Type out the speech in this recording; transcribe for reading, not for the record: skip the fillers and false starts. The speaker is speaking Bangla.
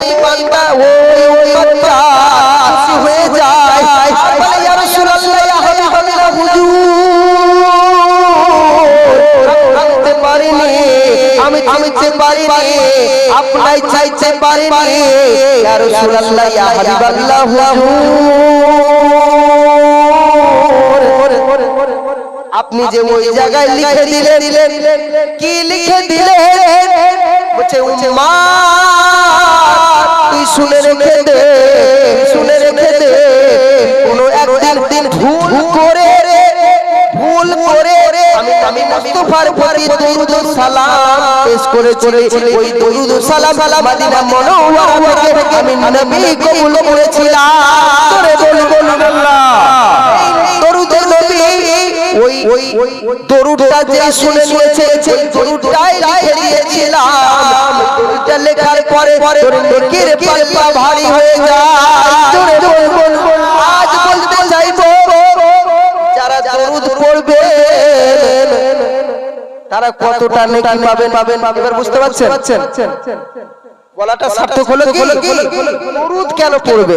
বান্দা ওই বাচ্চা খুশি হয়ে যায় আর বলে ইয়া রাসূলুল্লাহ ইয়া হাবিবাল্লাহ হুজুর আনতে পারিনি আমি চিনতে পারিনি আপনাই চাইতে পারিনি ইয়া রাসূলুল্লাহ ইয়া হাবিবাল্লাহ হুজুর আপনি যে ওই জায়গায় লিখে দিলেন কি লিখে দিলেন বলছে উম্মাহ তুই শুনে রেখে দে কোনো একদিন ভুল করে আমি মুস্তাফার প্রতি দরুদ ও সালাম পেশ করেছি ওই দরুদ ও সালাম মদিনা মুনাওয়ারা থেকে আমি নবী কবুল করেছিলাম জোরে বলুন আল্লাহ দরুদ নবী ওই দরুদটা যে শুনে নিয়েছে সেই দরুদটাই লিখে দিয়েছিলাম দরুদটা লেখার পরে তোর নেকির পাল্লা ভারী হয়ে যায় জোরে বলুন আজ বলতে চাইবো যারা দরুদ পড়বে তারা কতটা নেকি পাবেন এবার বুঝতে পারছেন গলাটা সার্থক হলো কি দরুদ কেন পড়বে